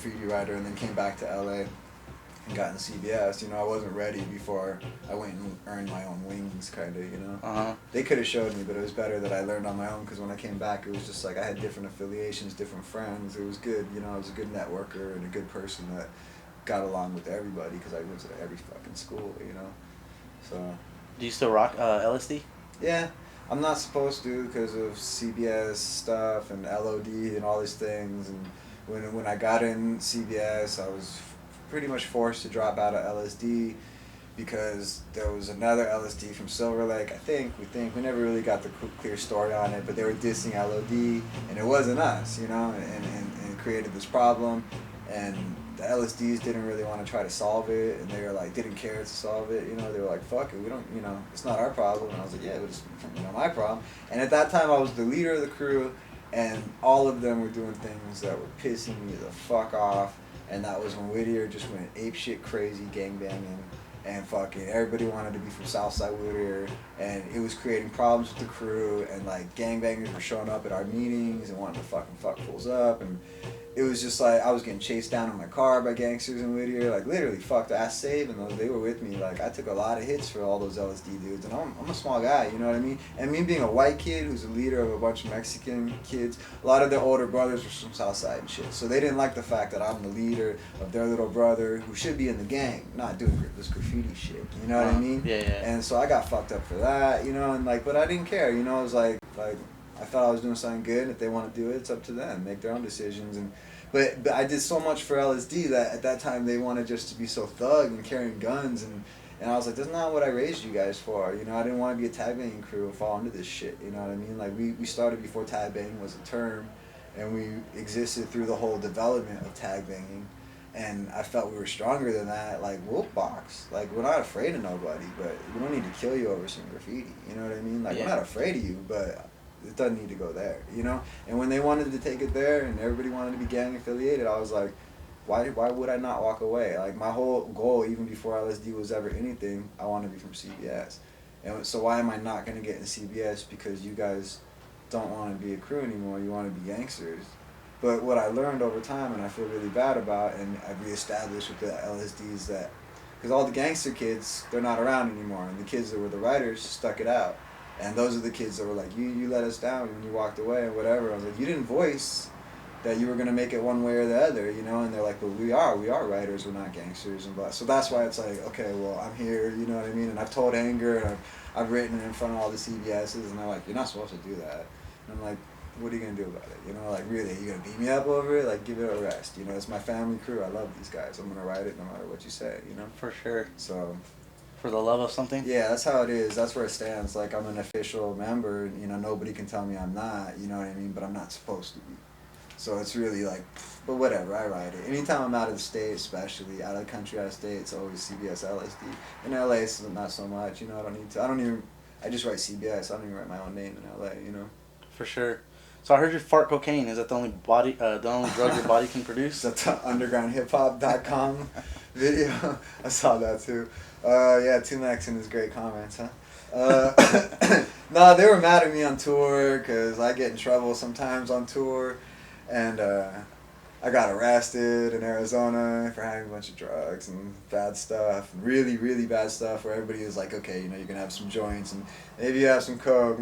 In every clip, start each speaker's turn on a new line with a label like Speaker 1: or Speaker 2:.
Speaker 1: graffiti writer and then came back to LA and got in CBS. You know, I wasn't ready before I went and earned my own wings, kind of, you know. They could have showed me, but it was better that I learned on my own, because when I came back, it was just like I had different affiliations, different friends. It was good, you know. I was a good networker and a good person that got along with everybody, because I went to every fucking school, you know. So.
Speaker 2: Do you still rock LSD?
Speaker 1: Yeah. I'm not supposed to because of CBS stuff and LOD and all these things. And when I got in CBS, I was pretty much forced to drop out of LSD because there was another LSD from Silver Lake. We never really got the clear story on it, but they were dissing LOD, and it wasn't us, you know, and created this problem. And the LSDs didn't really want to try to solve it, and they were like, didn't care to solve it, you know. They were like, fuck it, we don't, you know, it's not our problem. And I was like, yeah, but it's, you know, my problem. And at that time, I was the leader of the crew, and all of them were doing things that were pissing me the fuck off. And that was when Whittier just went apeshit crazy, gangbanging, and fucking everybody wanted to be from Southside Whittier, and it was creating problems with the crew, and like gangbangers were showing up at our meetings and wanting to fucking fuck fools up, and it was just like I was getting chased down in my car by gangsters in Whittier, like literally fucked ass save, and they were with me. Like I took a lot of hits for all those LSD dudes, and I'm a small guy, you know what I mean? And me being a white kid who's a leader of a bunch of Mexican kids, a lot of their older brothers were from Southside and shit, so they didn't like the fact that I'm the leader of their little brother who should be in the gang, not doing this graffiti shit, you know what I mean?
Speaker 2: Yeah, yeah.
Speaker 1: And so I got fucked up for that, you know, and like, but I didn't care, you know. It was like I thought I was doing something good. If they want to do it, it's up to them, make their own decisions. And but I did so much for LSD that at that time they wanted just to be so thug and carrying guns, and I was like, that's not what I raised you guys for, you know. I didn't want to be a tag banging crew and fall into this shit, you know what I mean? Like we started before tag banging was a term, and we existed through the whole development of tag banging. And I felt we were stronger than that. Like, we'll box. Like, we're not afraid of nobody, but we don't need to kill you over some graffiti. You know what I mean? Like,
Speaker 2: Yeah.
Speaker 1: we're not afraid of you, but it doesn't need to go there, you know? And when they wanted to take it there and everybody wanted to be gang affiliated, I was like, why would I not walk away? Like, my whole goal, even before LSD was ever anything, I want to be from CBS. And so why am I not going to get in CBS? Because you guys don't want to be a crew anymore. You want to be gangsters. But what I learned over time, and I feel really bad about, and I've reestablished with the LSDs, that because all the gangster kids, they're not around anymore, and the kids that were the writers stuck it out, and those are the kids that were like, you let us down when you walked away and whatever. I was like, you didn't voice that you were gonna make it one way or the other, you know. And they're like, but we are writers, we're not gangsters, and blah. So that's why it's like, okay, well, I'm here, you know what I mean. And I've told Anger, and I've written it in front of all the CBSs, and they're like, you're not supposed to do that. And I'm like, what are you gonna do about it? You know, like, really, you gonna beat me up over it? Like, give it a rest. You know, it's my family crew. I love these guys. I'm gonna write it no matter what you say. You know.
Speaker 2: For sure.
Speaker 1: So.
Speaker 2: For the love of something.
Speaker 1: Yeah, that's how it is. That's where it stands. Like, I'm an official member. You know, nobody can tell me I'm not. You know what I mean? But I'm not supposed to be. So it's really like, but whatever. I write it. Anytime I'm out of the state, especially out of the country, out of state, it's always CBS LSD. In LA, it's not so much. You know, I don't need to. I just write CBS. I don't even write my own name in LA. You know.
Speaker 2: For sure. So I heard you fart cocaine. Is that the only the only drug your body can produce?
Speaker 1: That's the undergroundhiphop.com video. I saw that too. Yeah, Tumax and his great comments, huh? No, they were mad at me on tour because I get in trouble sometimes on tour, and I got arrested in Arizona for having a bunch of drugs and bad stuff, and really, really bad stuff, where everybody was like, okay, you know, you can have some joints, and maybe you have some coke,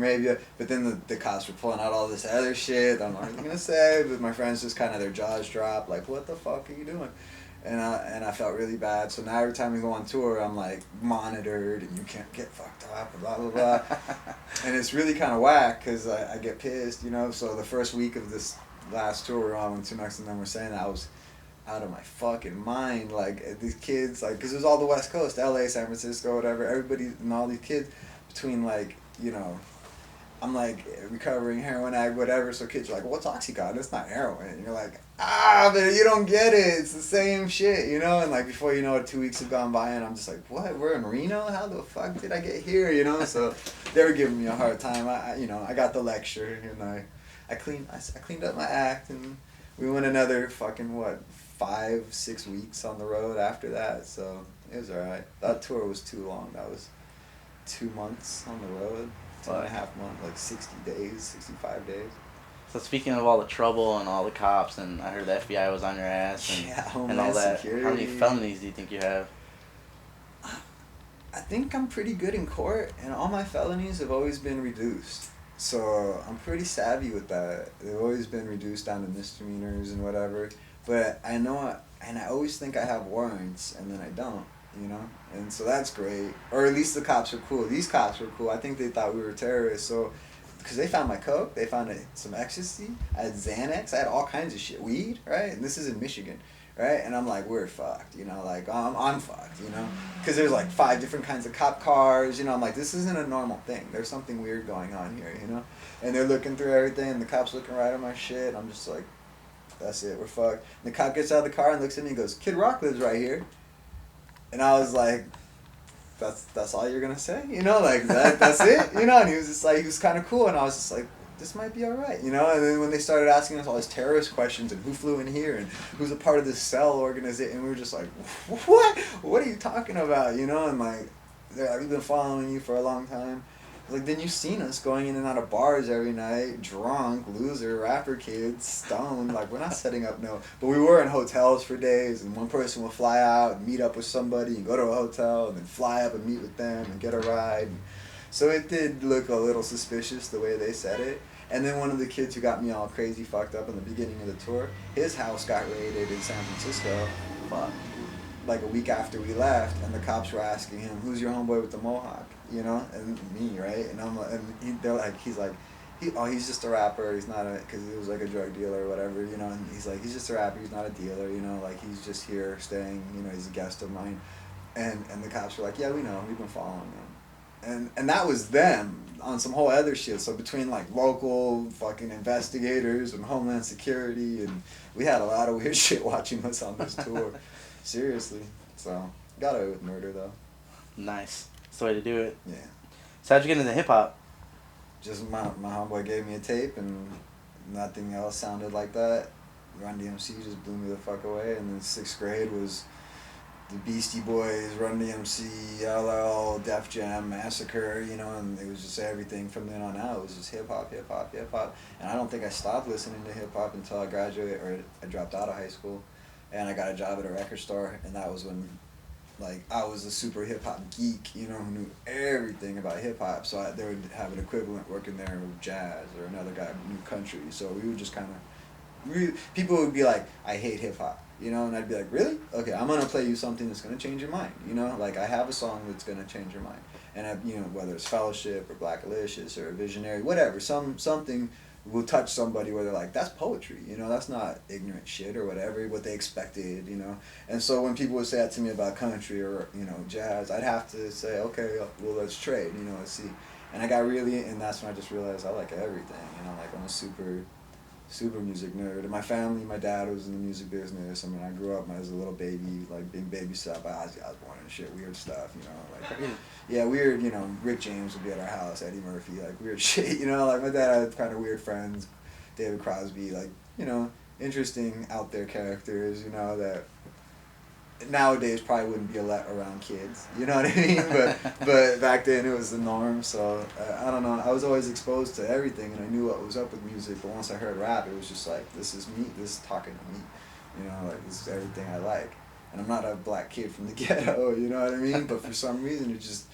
Speaker 1: but then the cops were pulling out all this other shit that I'm not really going to say, but my friends just kind of, their jaws dropped, like, what the fuck are you doing? And I felt really bad, so now every time we go on tour, I'm like monitored, and you can't get fucked up, and blah, blah, blah. And it's really kind of whack, because I get pissed, you know. So the first week of this last tour we were on, when Tumax and them were saying that, I was out of my fucking mind. Like, these kids, like, because it was all the West Coast, LA, San Francisco, whatever, everybody, and all these kids between, like, you know, I'm like recovering heroin addict, whatever, so kids are like, well, what's Oxycontin? It's not heroin. And you're like, but you don't get it. It's the same shit, you know? And like, before you know it, 2 weeks have gone by, and I'm just like, what? We're in Reno? How the fuck did I get here, you know? So they were giving me a hard time. I got the lecture, and I cleaned up my act, and we went another fucking, 5-6 weeks on the road after that, so it was alright. That tour was too long. That was 2 months on the road, 2.5 months, like 60 days, 65 days.
Speaker 2: So speaking of all the trouble and all the cops, and I heard the FBI was on your ass and,
Speaker 1: Yeah,
Speaker 2: and
Speaker 1: Homeland
Speaker 2: all that.
Speaker 1: Security.
Speaker 2: How many felonies do you think you have?
Speaker 1: I think I'm pretty good in court, and all my felonies have always been reduced. So I'm pretty savvy with that. They've always been reduced down to misdemeanors and whatever. But I know, and I always think I have warrants, and then I don't, you know? And so that's great. Or at least the cops are cool. These cops were cool. I think they thought we were terrorists. So, because they found my coke, they found some ecstasy, I had Xanax, I had all kinds of shit. Weed, right? And this is in Michigan. Right? And I'm like, we're fucked, you know, like, I'm fucked, you know? Because there's like 5 different kinds of cop cars, you know? I'm like, this isn't a normal thing. There's something weird going on here, you know? And they're looking through everything, and the cop's looking right at my shit. I'm just like, that's it, we're fucked. And the cop gets out of the car and looks at me and goes, Kid Rock lives right here. And I was like, that's all you're gonna say? You know, like, that's it? You know? And he was just like, he was kind of cool, and I was just like, this might be alright, you know? And then when they started asking us all these terrorist questions and who flew in here and who's a part of this cell organization, and we were just like, what? What are you talking about, you know? And like, we've been following you for a long time. Like, then you've seen us going in and out of bars every night, drunk, loser, rapper kids, stoned. Like, we're not setting up but we were in hotels for days, and one person would fly out and meet up with somebody and go to a hotel and then fly up and meet with them and get a ride. So it did look a little suspicious the way they said it. And then one of the kids who got me all crazy fucked up in the beginning of the tour, his house got raided in San Francisco, like a week after we left, and the cops were asking him, who's your homeboy with the mohawk, you know? And me, right? And I'm like, he's just a rapper, he's not because he was like a drug dealer or whatever, you know? And he's like, he's just a rapper, he's not a dealer, you know? Like, he's just here staying, you know, he's a guest of mine. And the cops were like, yeah, we know, we've been following him. And that was them on some whole other shit. So between like local fucking investigators and Homeland Security, and we had a lot of weird shit watching us on this tour. Seriously. So got away with murder though.
Speaker 2: Nice. That's the way to do it.
Speaker 1: Yeah.
Speaker 2: So how'd you get into hip hop?
Speaker 1: Just my homeboy gave me a tape, and nothing else sounded like that. Run DMC just blew me the fuck away. And then 6th grade was the Beastie Boys, Run DMC, LL, Def Jam, Massacre, you know, and it was just everything from then on out. It was just hip hop, hip hop, hip hop. And I don't think I stopped listening to hip hop until I graduated, or I dropped out of high school, and I got a job at a record store, and that was when, like, I was a super hip hop geek, you know, who knew everything about hip hop. So they would have an equivalent working there with jazz, or another guy who knew country. So we would just kind of, people would be like, I hate hip hop. You know, and I'd be like, really? Okay, I'm going to play you something that's going to change your mind. You know, like, I have a song that's going to change your mind. And, you know, whether it's Fellowship or Black Alicious or Visionary, whatever, something will touch somebody where they're like, that's poetry. You know, that's not ignorant shit or whatever, what they expected, you know. And so when people would say that to me about country or, you know, jazz, I'd have to say, okay, well, let's trade, you know, let's see. And I got really, and that's when I just realized I like everything, you know, like, I'm a super music nerd. And my family, my dad was in the music business. I mean, I grew up as a little baby, like being babysat by Ozzy Osbourne and shit, weird stuff, you know, like, yeah, weird, you know, Rick James would be at our house, Eddie Murphy, like, weird shit, you know, like, my dad had kind of weird friends, David Crosby, like, you know, interesting out there characters, you know, that nowadays probably wouldn't be around kids, you know what I mean? But back then it was the norm. So I don't know. I was always exposed to everything, and I knew what was up with music. But once I heard rap, it was just like, this is me. This is talking to me. You know, like, this is everything I like. And I'm not a black kid from the ghetto. You know what I mean? But for some reason, it just,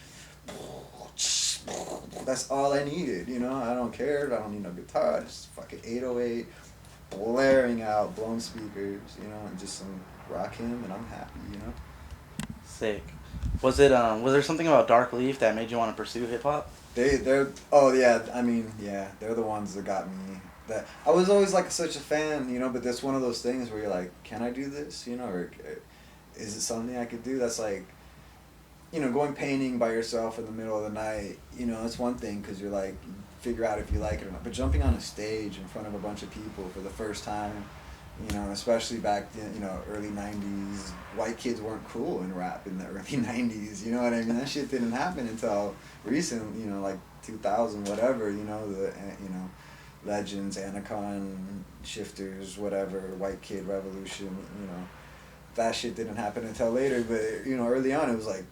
Speaker 1: that's all I needed. You know, I don't care. I don't need no guitar. Just fucking 808, blaring out, blown speakers. You know, and just some rock him, and I'm happy, you know.
Speaker 2: Sick. Was there something about Darkleaf that made you want to pursue hip hop?
Speaker 1: They're I mean, yeah, they're the ones that got me. That I was always like such a fan, you know, but that's one of those things where you're like, can I do this, you know, or is it something I could do? That's like, you know, going painting by yourself in the middle of the night, you know, that's one thing, because you're like, figure out if you like it or not. But jumping on a stage in front of a bunch of people for the first time, you know, especially back then, you know, early 90s, white kids weren't cool in rap in the early 90s, you know what I mean? That shit didn't happen until recent, you know, like 2000, whatever, you know, you know, Legends, Anacon, Shifters, whatever, White Kid Revolution, you know, that shit didn't happen until later. But, you know, early on it was like,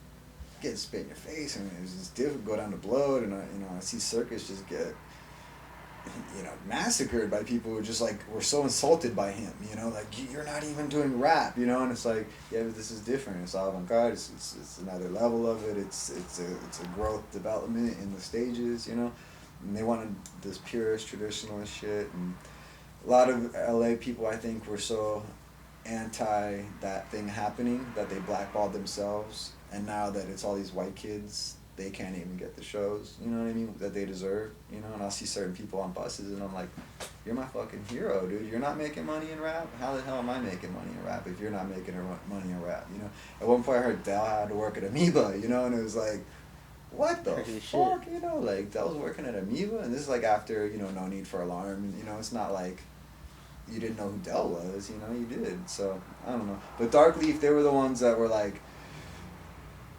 Speaker 1: getting spit in your face, and it was just difficult, go down to blood, and, you know, I see Circus just get you know, massacred by people who just like were so insulted by him, you know, like you're not even doing rap, you know, and it's like, yeah, but this is different. It's avant-garde. It's another level of it. It's a growth development in the stages, you know, and they wanted this purist traditionalist shit, and a lot of LA people I think were so anti that thing happening that they blackballed themselves, and now that it's all these white kids, they can't even get the shows, you know what I mean, that they deserve, you know, and I'll see certain people on buses and I'm like, you're my fucking hero, dude. You're not making money in rap? How the hell am I making money in rap if you're not making money in rap, you know? At one point I heard Dell had to work at Amoeba, you know, and it was like, what the fuck, you know, like, Dell's working at Amoeba, and this is like after, you know, No Need for Alarm, and, you know, it's not like you didn't know who Dell was, you know, you did, so, I don't know. But Darkleaf, they were the ones that were like,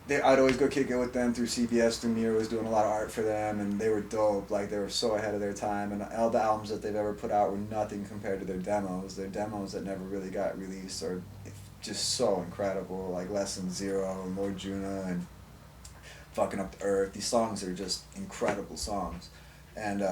Speaker 1: I'd always go kick it with them through CBS. Demir was doing a lot of art for them, and they were dope. Like, they were so ahead of their time, and all the albums that they've ever put out were nothing compared to their demos. Their demos that never really got released are just so incredible, like Lesson Zero and Lord Juna and Fucking Up the Earth. These songs are just incredible songs, and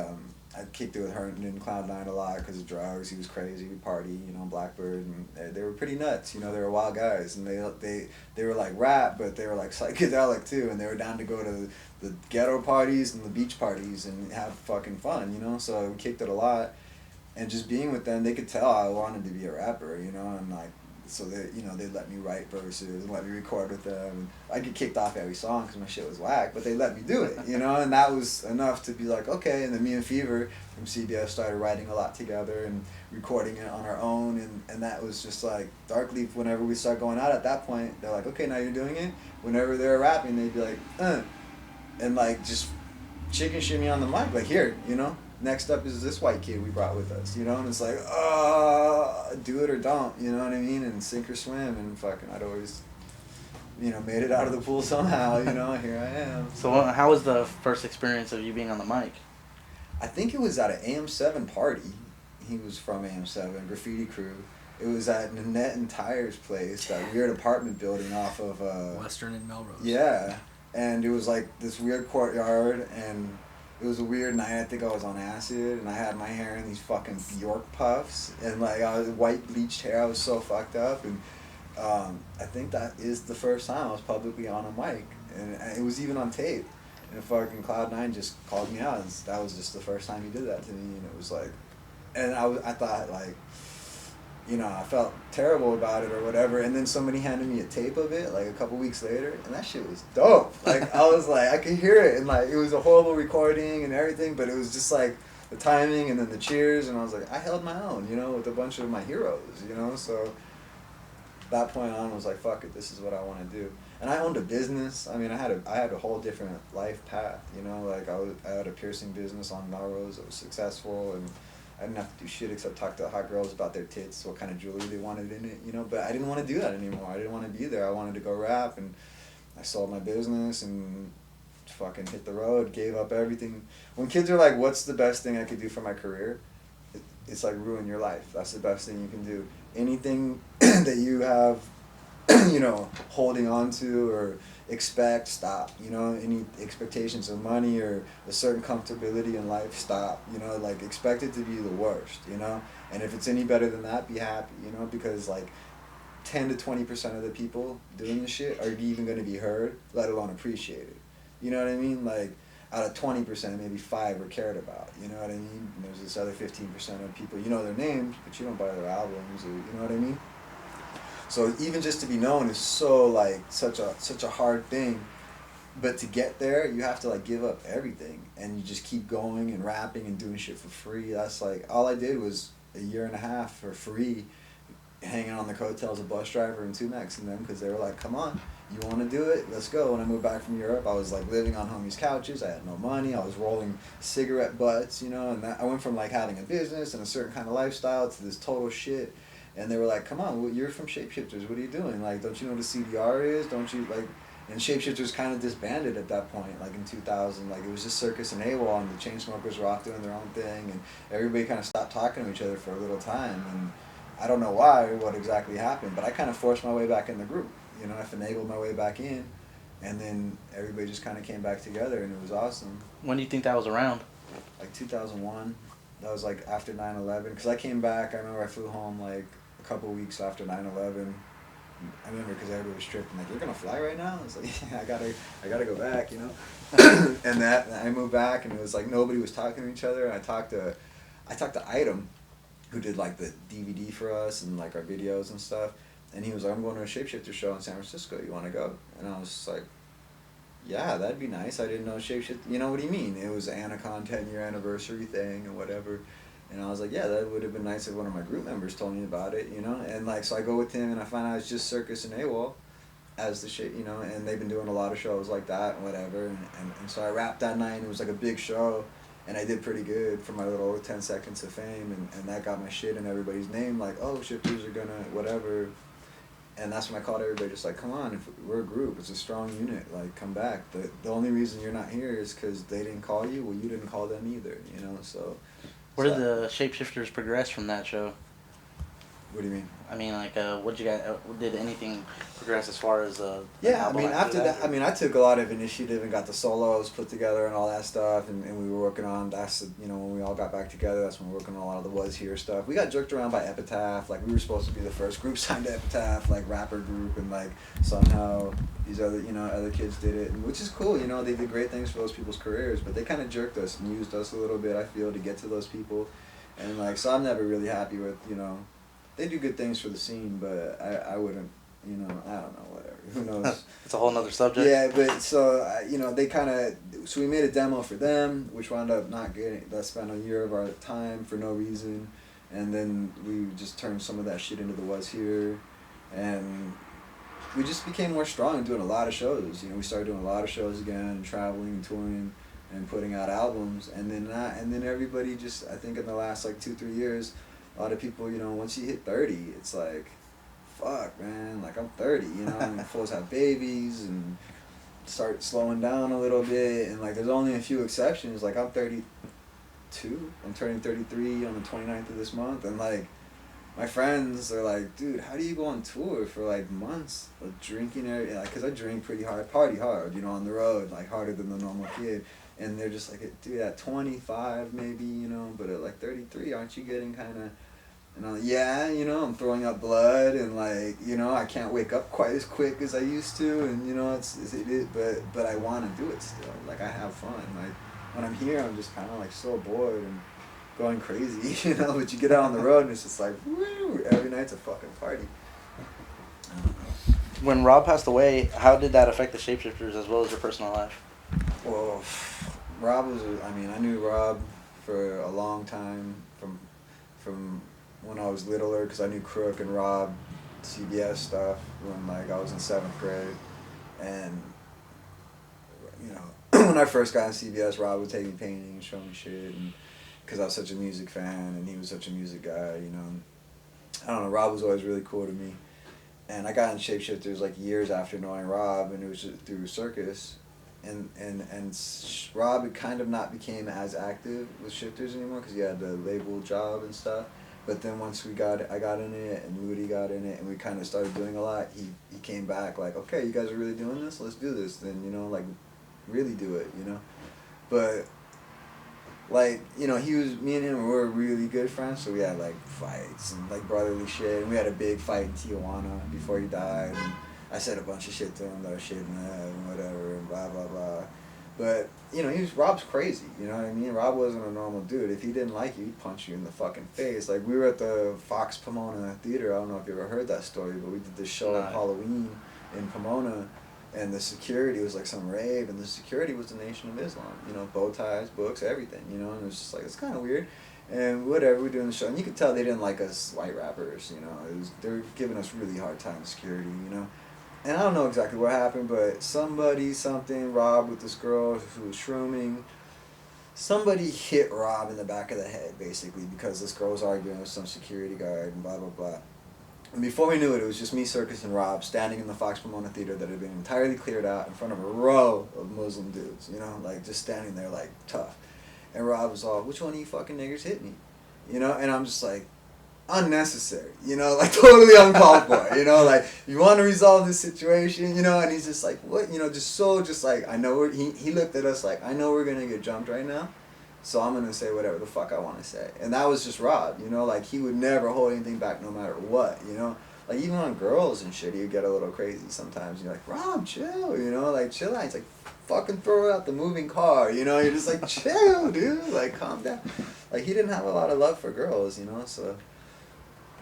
Speaker 1: I kicked it with Herndon and Cloud9 a lot because of drugs. He was crazy. We party, you know, Blackbird, and they were pretty nuts. You know, they were wild guys, and they were like rap, but they were like psychedelic too, and they were down to go to the ghetto parties and the beach parties and have fucking fun, you know. So we kicked it a lot, and just being with them, they could tell I wanted to be a rapper, you know, and like. So they, you know, they'd let me write verses and let me record with them. And I get kicked off every song because my shit was whack, but they let me do it, you know, and that was enough to be like, okay. And then me and Fever from CBS started writing a lot together and recording it on our own, and that was just like Darkleaf. Whenever we start going out at that point, they're like, okay, now you're doing it. Whenever they're rapping, they'd be like, and like just chicken shimmy on the mic, like, here, you know. Next up is this white kid we brought with us, you know, and it's like, do it or don't, you know what I mean, and sink or swim, and fucking, I'd always, you know, made it out of the pool somehow, you know, here I am.
Speaker 2: So how was the first experience of you being on the mic?
Speaker 1: I think it was at an AM7 party. He was from AM7, Graffiti Crew. It was at Nanette and Tyre's place, that weird apartment building off of...
Speaker 3: Western and Melrose.
Speaker 1: Yeah, and it was like this weird courtyard, and... It was a weird night. I think I was on acid, and I had my hair in these fucking Bjork puffs, and like I was white bleached hair. I was so fucked up, and I think that is the first time I was publicly on a mic, and it was even on tape. And fucking Cloud9 just called me out. And that was just the first time he did that to me, and it was like, and I thought like, you know, I felt terrible about it or whatever, and then somebody handed me a tape of it like a couple weeks later, and that shit was dope. Like, I was like, I could hear it, and like, it was a horrible recording and everything, but it was just like the timing and then the cheers, and I was like, I held my own, you know, with a bunch of my heroes, you know, so that point on I was like, fuck it, this is what I want to do. And I owned a business. I mean, I had a whole different life path, you know, like I had a piercing business on Melrose that was successful, and I didn't have to do shit except talk to hot girls about their tits, what kind of jewelry they wanted in it, you know, but I didn't want to do that anymore. I didn't want to be there. I wanted to go rap, and I sold my business and fucking hit the road, gave up everything. When kids are like, what's the best thing I could do for my career? It's like ruin your life. That's the best thing you can do. Anything that you have, you know, holding on to or expect, stop. You know, any expectations of money or a certain comfortability in life, stop. You know, like, expect it to be the worst, you know, and if it's any better than that, be happy, you know, because like 10 to 20% of the people doing this shit are even going to be heard, let alone appreciated. You know what I mean? Like, out of 20%, maybe 5 are cared about. You know what I mean? And there's this other 15% of people, you know their names, but you don't buy their albums, or, you know what I mean? So even just to be known is so like such a hard thing, but to get there you have to like give up everything, and you just keep going and rapping and doing shit for free. That's like all I did was a year and a half for free, hanging on the coattails of Bus Driver and Tumex and them, because they were like, come on, you want to do it, let's go. When I moved back from Europe, I was like living on homies' couches. I had no money. I was rolling cigarette butts, you know, and I went from like having a business and a certain kind of lifestyle to this total shit. And they were like, come on, you're from Shapeshifters, what are you doing? Like, don't you know what a CDR is? Don't you, like, and Shapeshifters kind of disbanded at that point, like in 2000. Like, it was just Circus and AWOL, and the Chainsmokers were off doing their own thing, and everybody kind of stopped talking to each other for a little time. And I don't know why or what exactly happened, but I kind of forced my way back in the group. You know, I finagled my way back in, and then everybody just kind of came back together, and it was awesome.
Speaker 2: When do you think that was around?
Speaker 1: Like 2001. That was like after 9/11, because I came back. I remember I flew home like a couple weeks after 9/11. I remember because everybody was tripping, like, you're gonna fly right now? I was like, yeah, I gotta go back, you know. And I moved back, and it was like nobody was talking to each other. And I talked to Item, who did like the DVD for us and like our videos and stuff. And he was like, I'm going to a Shapeshifter show in San Francisco. You want to go? And I was just like, yeah, that'd be nice. I didn't know Shapeshifter. You know what do you mean? It was Anacon 10-year anniversary thing and whatever. And I was like, yeah, that would have been nice if one of my group members told me about it, you know? And like, so I go with him, and I find out it's just Circus and AWOL as the shit, you know? And they've been doing a lot of shows like that and whatever. And so I rapped that night, and it was like a big show. And I did pretty good for my little 10 seconds of fame. And that got my shit in everybody's name. Like, oh, Shifters are gonna, whatever. And that's when I called everybody, just like, come on, if we're a group, it's a strong unit, like, come back. The only reason you're not here is because they didn't call you, well, you didn't call them either, you know, so.
Speaker 2: Where did the Shapeshifters progress from that show?
Speaker 1: What do you mean?
Speaker 2: I mean, like, what you guys, did anything progress as far as
Speaker 1: yeah, I mean, after that, I mean, I took a lot of initiative and got the solos put together and all that stuff, and we were working on, that's, you know, when we all got back together, that's when we were working on a lot of the Was Here stuff. We got jerked around by Epitaph, like, we were supposed to be the first group signed to Epitaph, like, rapper group, and, like, somehow these other, you know, other kids did it, and, which is cool, you know, they did great things for those people's careers, but they kind of jerked us and used us a little bit, I feel, to get to those people, and, like, so I'm never really happy with, you know, they do good things for the scene, but I wouldn't, you know, I don't know, whatever. Who knows?
Speaker 2: It's a whole nother subject.
Speaker 1: Yeah, but so, you know, they kind of, so we made a demo for them, which wound up not getting, that spent a year of our time for no reason. And then we just turned some of that shit into the Was Here. And we just became more strong and doing a lot of shows. You know, we started doing a lot of shows again, and traveling and touring and putting out albums. And then everybody just, I think in the last like 2-3 years, a lot of people, you know, once you hit 30, it's like, fuck, man, like, I'm 30, you know, and fools have babies and start slowing down a little bit, and, like, there's only a few exceptions. Like, I'm 32, I'm turning 33 on the 29th of this month, and, like, my friends are like, dude, how do you go on tour for, like, months of drinking, like, because I drink pretty hard, party hard, you know, on the road, like, harder than the normal kid. And they're just like, dude, at 25 maybe, you know, but at like 33, aren't you getting kind of, and I'm like, yeah, you know, I'm throwing up blood, and like, you know, I can't wake up quite as quick as I used to, and you know, but I want to do it still. Like, I have fun. Like, when I'm here, I'm just kind of like so bored and going crazy, you know, but you get out on the road and it's just like, woo, every night's a fucking party.
Speaker 2: When Rob passed away, how did that affect the Shapeshifters as well as your personal life?
Speaker 1: Well, Rob was, I mean, I knew Rob for a long time from when I was littler, because I knew Crook and Rob CBS stuff when, like, I was in 7th grade. And, you know, when I first got in CBS, Rob would take me painting and show me shit, and because I was such a music fan and he was such a music guy, you know. I don't know, Rob was always really cool to me. And I got in Shapeshifters like years after knowing Rob, and it was through Circus. And Rob had kind of not became as active with Shifters anymore because he had the label job and stuff. But then once I got in it, and Moody got in it, and we kind of started doing a lot, he came back like, okay, you guys are really doing this? Let's do this. Then, you know, like, really do it, you know? But, like, you know, me and him were really good friends, so we had, like, fights and, like, brotherly shit. And we had a big fight in Tijuana before he died. And I said a bunch of shit to him that I shouldn't have and whatever and blah, blah, blah. But, you know, Rob's crazy, you know what I mean? Rob wasn't a normal dude. If he didn't like you, he'd punch you in the fucking face. Like, we were at the Fox Pomona Theater. I don't know if you ever heard that story, but we did this show on Halloween in Pomona, and the security was like some rave, and the security was the Nation of Islam. You know, bow ties, books, everything, you know? And it was just like, it's kind of weird. And whatever, we're doing the show. And you could tell they didn't like us white rappers, you know? They were giving us really hard time, security, you know? And I don't know exactly what happened, but Rob with this girl who was shrooming, somebody hit Rob in the back of the head, basically, because this girl was arguing with some security guard and blah, blah, blah. And before we knew it, it was just me, Circus, and Rob standing in the Fox Pomona Theater that had been entirely cleared out in front of a row of Muslim dudes, you know, like, just standing there, like, tough. And Rob was all, which one of you fucking niggers hit me? You know, and I'm just like, unnecessary, you know, like, totally uncalled for, you know, like, you want to resolve this situation, you know, and he's just like, what, you know, just like, I know he looked at us like, I know we're going to get jumped right now, so I'm gonna say whatever the fuck I want to say. And that was just Rob, you know, like he would never hold anything back no matter what, you know. Like even on girls and shit, he'd get a little crazy sometimes. You're like, Rob, chill, you know, like chill out. He's like, fucking throw out the moving car, you know. You're just like, chill, dude, like calm down. Like he didn't have a lot of love for girls, you know, so.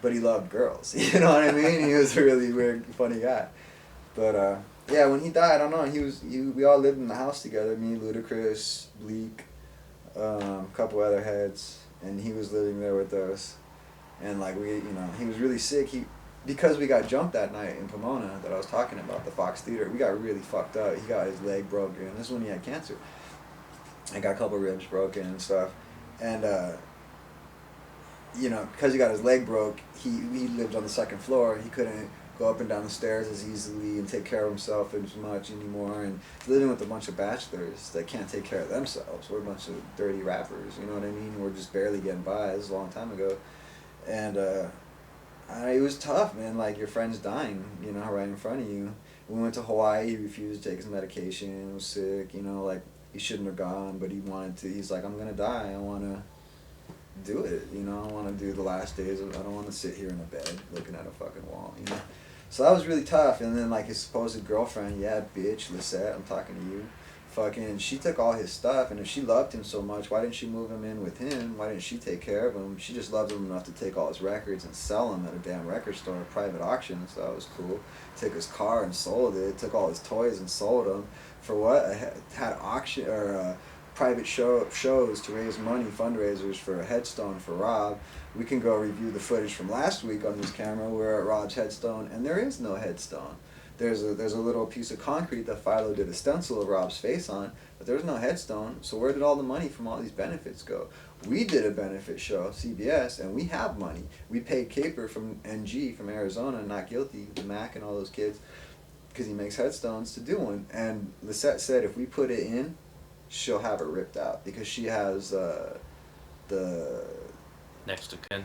Speaker 1: But he loved girls, you know what I mean? He was a really weird, funny guy. But yeah, when he died, I don't know. We all lived in the house together. Me, Ludacris, Bleak, a couple other heads, and he was living there with us. And like he was really sick. Because we got jumped that night in Pomona that I was talking about, the Fox Theater, we got really fucked up. He got his leg broken. This is when he had cancer. I got a couple ribs broken and stuff. And, because he got his leg broke, he lived on the second floor. He couldn't go up and down the stairs as easily and take care of himself as much anymore. And living with a bunch of bachelors that can't take care of themselves. We're a bunch of dirty rappers, you know what I mean? We're just barely getting by. This was a long time ago. And, it was tough, man. Like, your friend's dying, you know, right in front of you. We went to Hawaii. He refused to take his medication. He was sick, you know, like, he shouldn't have gone, but he wanted to. He's like, I'm going to die. I want to do it, you know. I want to do the last days. I don't want to sit here in a bed looking at a fucking wall, you know. So that was really tough. And then, like, his supposed girlfriend, yeah, bitch, Lisette, I'm talking to you. Fucking, she took all his stuff, and if she loved him so much, why didn't she move him in with him? Why didn't she take care of him? She just loved him enough to take all his records and sell them at a damn record store, a private auction, so that was cool. Took his car and sold it, took all his toys and sold them. For what? Had auction, or private shows to raise money, fundraisers for a headstone for Rob. We can go review the footage from last week on this camera. We're at Rob's headstone, and there is no headstone. There's a little piece of concrete that Philo did a stencil of Rob's face on, but there's no headstone. So where did all the money from all these benefits go? We did a benefit show, CBS, and we have money. We paid Caper from NG, from Arizona, Not Guilty, the Mac and all those kids, because he makes headstones, to do one. And Lisette said if we put it in, she'll have it ripped out, because she has the...
Speaker 3: Next of kin.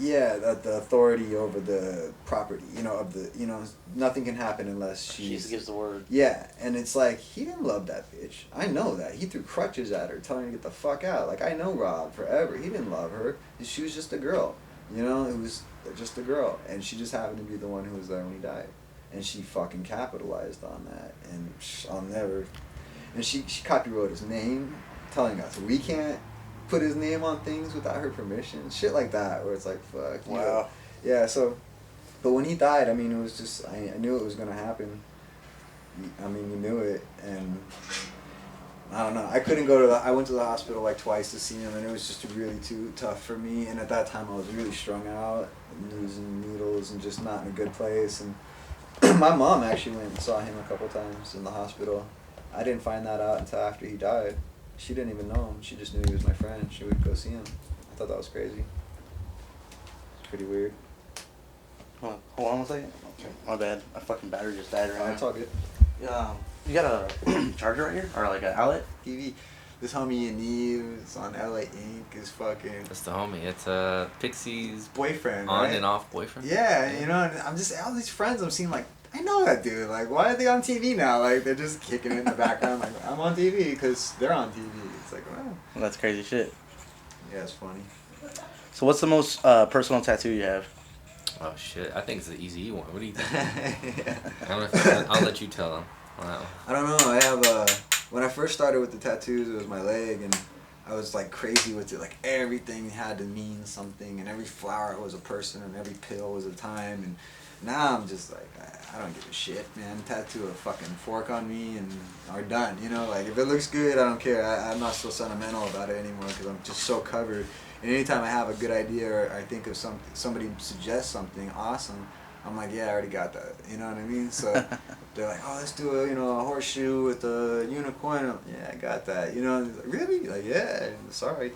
Speaker 1: Yeah, the authority over the property, nothing can happen unless
Speaker 2: she gives the word.
Speaker 1: Yeah, and it's like, he didn't love that bitch. I know that. He threw crutches at her, telling her to get the fuck out. Like, I know Rob forever. He didn't love her. She was just a girl, it was just a girl. And she just happened to be the one who was there when he died. And she fucking capitalized on that. And I'll never... And she copywrote his name, telling us we can't put his name on things without her permission, shit like that, where it's like, fuck.
Speaker 2: Wow.
Speaker 1: Yeah, so, but when he died, I mean, it was just, I knew it was going to happen. I mean, you knew it, and I don't know, I went to the hospital like twice to see him, and it was just really too tough for me, and at that time I was really strung out, losing needles, and just not in a good place, and my mom actually went and saw him a couple times in the hospital. I didn't find that out until after he died. She didn't even know him. She just knew he was my friend. She would go see him. I thought that was crazy. It's pretty weird.
Speaker 2: Hold on a second. Okay. My bad. My fucking battery just died right now.
Speaker 1: It's all good.
Speaker 2: You got a charger right here? Or like an outlet?
Speaker 1: TV. This homie Yaniv is on LA Inc. is fucking...
Speaker 3: That's the homie. It's Pixie's
Speaker 1: boyfriend,
Speaker 3: on
Speaker 1: right?
Speaker 3: and off boyfriend.
Speaker 1: Yeah, and I'm just... All these friends I'm seeing, like, I know that dude. Like, why are they on TV now? Like, they're just kicking it in the background. Like, I'm on TV because they're on TV. It's like, wow.
Speaker 2: Well, that's crazy shit.
Speaker 1: Yeah, it's funny.
Speaker 2: So what's the most personal tattoo you have?
Speaker 3: Oh, shit. I think it's the easy one. What do you think?
Speaker 1: Yeah.
Speaker 3: I'll let you tell them. Wow.
Speaker 1: I don't know. I have, when I first started with the tattoos, it was my leg, and I was, like, crazy with it. Like, everything had to mean something, and every flower was a person, and every pill was a time, and now I'm just like, I don't give a shit, man. Tattoo a fucking fork on me and are done, Like, if it looks good, I don't care. I'm not so sentimental about it anymore because I'm just so covered. And anytime I have a good idea or I think of somebody suggests something awesome, I'm like, yeah, I already got that. You know what I mean? So they're like, oh, let's do a horseshoe with a unicorn. Yeah, I got that. And like, really? Like, yeah, sorry.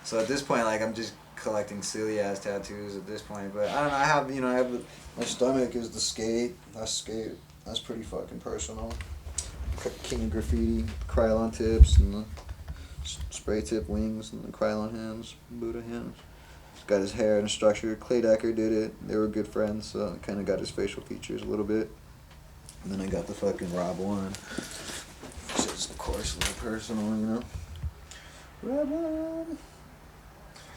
Speaker 1: So at this point, like, I'm just collecting silly ass tattoos at this point, but I don't know. I have my stomach is the skate. That's pretty fucking personal. King of Graffiti, Krylon tips and the spray tip wings and the Krylon hands, Buddha hands. He's got his hair in a structure. Clay Decker did it. They were good friends, so I kind of got his facial features a little bit. And then I got the fucking Rob one, which is of course a little personal, Red one.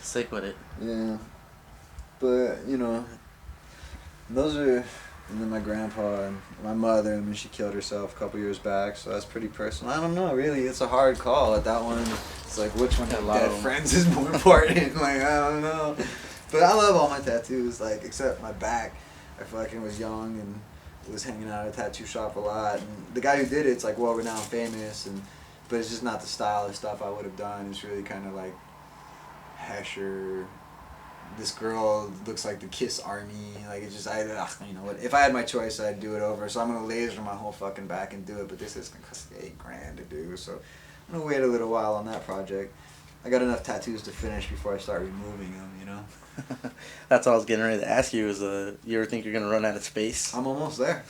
Speaker 2: Sick with it.
Speaker 1: Yeah. But, you know, those are, and then my grandpa and my mother, I mean, she killed herself a couple years back, so that's pretty personal. I don't know, really, it's a hard call at that one. It's like, which one of dead friends is more important? Like, I don't know. But I love all my tattoos, like, except my back. I fucking was young and was hanging out at a tattoo shop a lot. And the guy who did it's like well-renowned, famous, but it's just not the style of stuff I would have done. It's really kind of like Hesher. This girl looks like the Kiss Army. Like, it's just, you know what? If I had my choice, I'd do it over. So I'm gonna laser my whole fucking back and do it. But this is gonna cost $8,000 to do. So I'm gonna wait a little while on that project. I got enough tattoos to finish before I start removing them. You know.
Speaker 2: That's all I was getting ready to ask you. Is you ever think you're gonna run out of space?
Speaker 1: I'm almost there.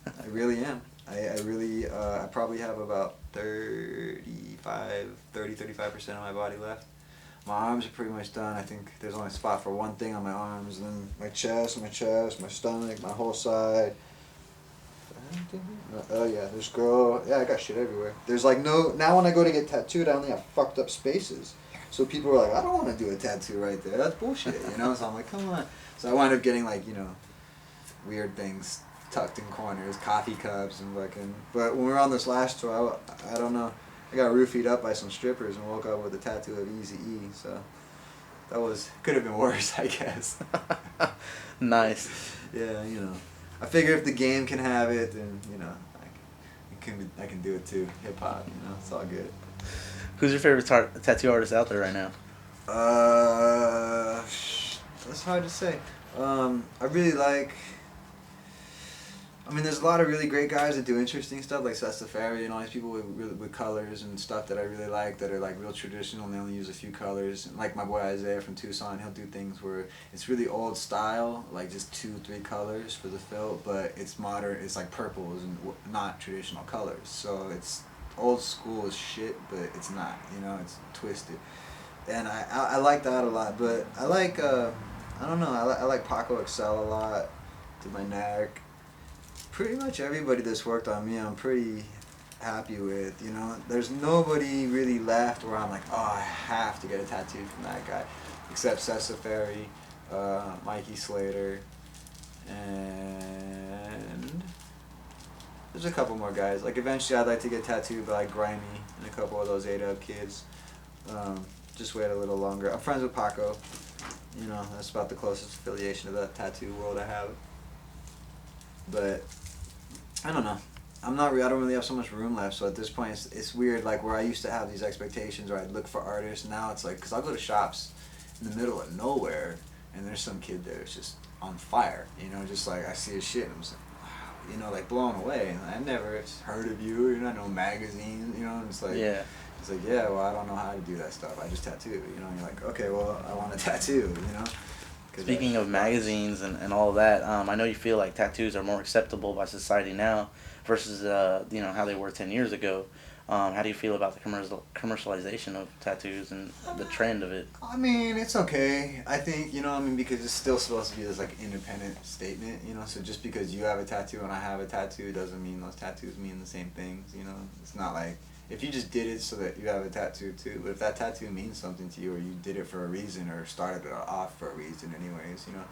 Speaker 1: I really am. I really, I probably have about 35% of my body left. My arms are pretty much done. I think there's only a spot for one thing on my arms, and then my chest, my stomach, my whole side. Oh yeah, there's girl. Yeah, I got shit everywhere. There's like no, now when I go to get tattooed, I only have fucked up spaces. So people are like, I don't want to do a tattoo right there. That's bullshit, you know? So I'm like, come on. So I wind up getting like, you know, weird things tucked in corners, coffee cups and fucking. But when we were on this last tour, I don't know. I got roofied up by some strippers and woke up with a tattoo of Eazy-E, so that could have been worse, I guess.
Speaker 2: Nice.
Speaker 1: Yeah, you know. I figure if the game can have it, then, you know, I can do it too. Hip hop, you know, it's all good.
Speaker 2: Who's your favorite tattoo artist out there right now?
Speaker 1: That's hard to say. I really like. I mean, there's a lot of really great guys that do interesting stuff, like Sestafari and all these people with colors and stuff that I really like, that are like real traditional and they only use a few colors. And like my boy Isaiah from Tucson, he'll do things where it's really old style, like just 2-3 colors for the fill, but it's modern, it's like purples and not traditional colors. So it's old school as shit, but it's not, you know, it's twisted. And I like that a lot, but I like, I don't know, I like Paco Excel a lot, to my neck. Pretty much everybody that's worked on me, I'm pretty happy with, you know. There's nobody really left where I'm like, oh, I have to get a tattoo from that guy, except Sestafari, Mikey Slater, and there's a couple more guys. Like, eventually I'd like to get tattooed by like Grimy and a couple of those 8-Up kids. Just wait a little longer. I'm friends with Paco. You know, that's about the closest affiliation to that tattoo world I have. But I don't know. I don't really have so much room left. So at this point, it's weird. Like where I used to have these expectations, where I'd look for artists. Now it's like, cause I'll go to shops in the middle of nowhere, and there's some kid there that's just on fire. You know, just like I see his shit, and I'm just like, wow. You know, like blown away. And I never heard of you. You're not no magazine. You know, and it's like,
Speaker 2: yeah.
Speaker 1: It's like, yeah. Well, I don't know how to do that stuff. I just tattoo. You know, and you're like, okay, well, I want a tattoo. You know.
Speaker 2: Speaking of magazines and all of that, I know you feel like tattoos are more acceptable by society now versus you know, how they were 10 years ago. How do you feel about the commercialization of tattoos and the trend of it?
Speaker 1: I mean, it's okay. I think, you know, I mean, because it's still supposed to be this like independent statement, you know. So just because you have a tattoo and I have a tattoo doesn't mean those tattoos mean the same things, you know. It's not like, if you just did it so that you have a tattoo too, but if that tattoo means something to you, or you did it for a reason, or started it off for a reason anyways, you know,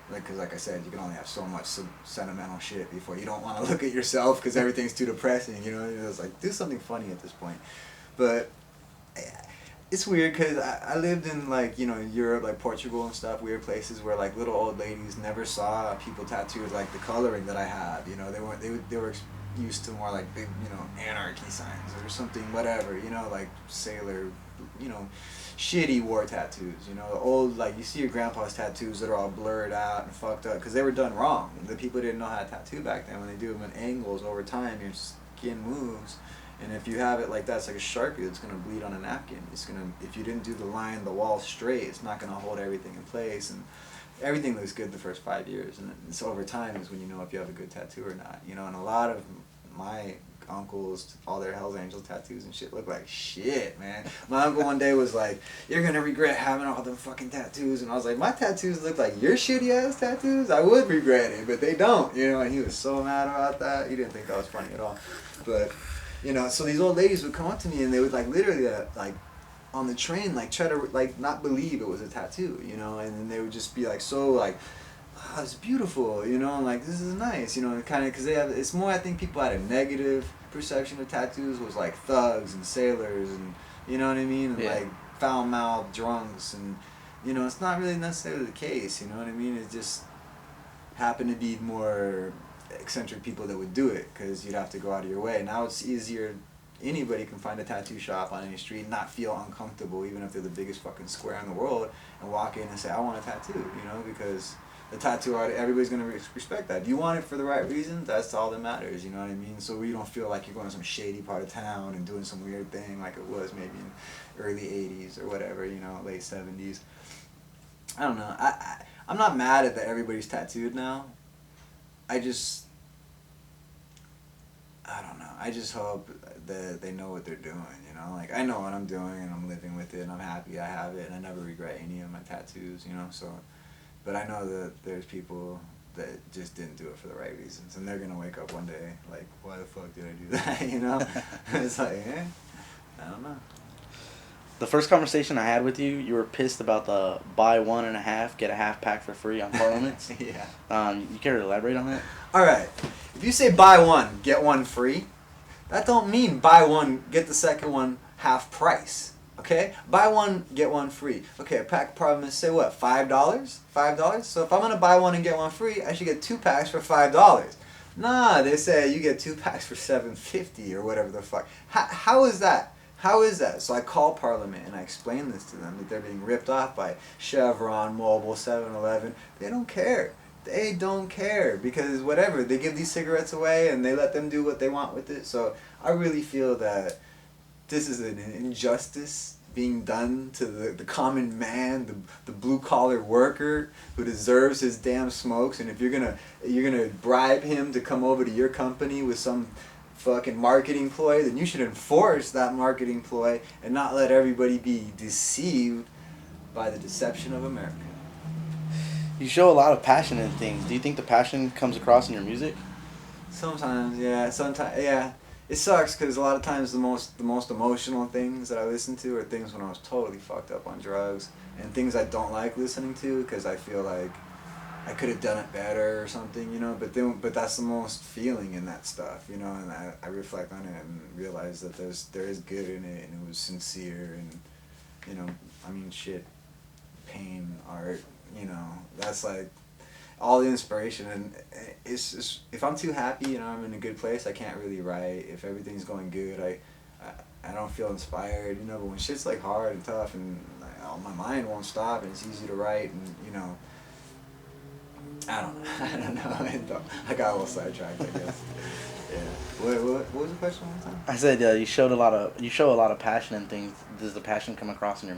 Speaker 1: like, because like I said, you can only have so much sentimental shit before you don't want to look at yourself because everything's too depressing, you know. It's like, do something funny at this point. But it's weird because I lived in, like, you know, Europe, like Portugal and stuff, weird places where like little old ladies never saw people tattooed like the coloring that I have, you know. They were used to more like big, you know, anarchy signs or something, whatever, you know, like sailor, you know, shitty war tattoos, you know, old, like you see your grandpa's tattoos that are all blurred out and fucked up because they were done wrong. The people didn't know how to tattoo back then. When they do them at angles over time, your skin moves, and if you have it like that, it's like a Sharpie that's gonna bleed on a napkin. It's gonna, if you didn't do the line, the wall straight, it's not gonna hold everything in place. And everything looks good the first 5 years, and it's over time is when you know if you have a good tattoo or not, you know. And a lot of my uncles, all their Hell's Angels tattoos and shit look like shit, man. My uncle one day was like, you're gonna regret having all them fucking tattoos, and I was like, my tattoos look like your shitty ass tattoos? I would regret it, but they don't, you know. And he was so mad about that. He didn't think that was funny at all. But, you know, so these old ladies would come up to me and they would like literally like on the train like try to like not believe it was a tattoo, you know, and then they would just be like so like, oh, it's beautiful, you know, and like this is nice, you know, and kind of because they have it's more I think people had a negative perception of tattoos was like thugs and sailors and you know what I mean, and like foul mouthed drunks and you know it's not really necessarily the case, you know what I mean. It just happened to be more eccentric people that would do it because you'd have to go out of your way. Now it's easier. Anybody can find a tattoo shop on any street and not feel uncomfortable, even if they're the biggest fucking square in the world, and walk in and say, I want a tattoo, you know, because the tattoo artist, everybody's going to respect that. If you want it for the right reasons, that's all that matters, you know what I mean? So you don't feel like you're going to some shady part of town and doing some weird thing like it was maybe in early 80s or whatever, you know, late 70s. I don't know. I'm not mad at that everybody's tattooed now. I don't know. I just hope that they know what they're doing, you know? Like, I know what I'm doing, and I'm living with it, and I'm happy I have it, and I never regret any of my tattoos, you know? So, but I know that there's people that just didn't do it for the right reasons, and they're going to wake up one day like, why the fuck did I do that, you know? It's like, I don't know.
Speaker 2: The first conversation I had with you, you were pissed about the buy one and a half, get a half pack for free on Parliaments.
Speaker 1: Yeah.
Speaker 2: You care to elaborate on that?
Speaker 1: All right. If you say buy one, get one free, that don't mean buy one, get the second one half price. Okay? Buy one, get one free. Okay, a pack of Parliaments say what? $5? $5? So if I'm going to buy one and get one free, I should get 2 packs for $5. Nah, they say you get 2 packs for $7.50 or whatever the fuck. How is that? How is that? So I call Parliament and I explain this to them, that they're being ripped off by Chevron, Mobil, 7-Eleven. They don't care. They don't care because whatever, they give these cigarettes away and they let them do what they want with it. So I really feel that this is an injustice being done to the common man, the blue-collar worker who deserves his damn smokes. And if you're gonna bribe him to come over to your company with some fucking marketing ploy, then you should enforce that marketing ploy and not let everybody be deceived by the deception of America.
Speaker 2: You show a lot of passion in things. Do you think the passion comes across in your music?
Speaker 1: Sometimes, yeah. Sometimes, yeah. It sucks because a lot of times the most emotional things that I listen to are things when I was totally fucked up on drugs and things I don't like listening to because I feel like I could have done it better or something, you know, but that's the most feeling in that stuff, you know, and I reflect on it and realize that there is good in it and it was sincere and, you know, I mean, shit, pain, art, you know, that's like all the inspiration. And it's just, if I'm too happy, you know, I'm in a good place, I can't really write. If everything's going good, I don't feel inspired, you know, but when shit's like hard and tough and like, my mind won't stop and it's easy to write and, you know, I don't know. I got a little sidetracked, I guess. Yeah. What was the question one time?
Speaker 2: I said you show a lot of passion in things. Does the passion come across in your music?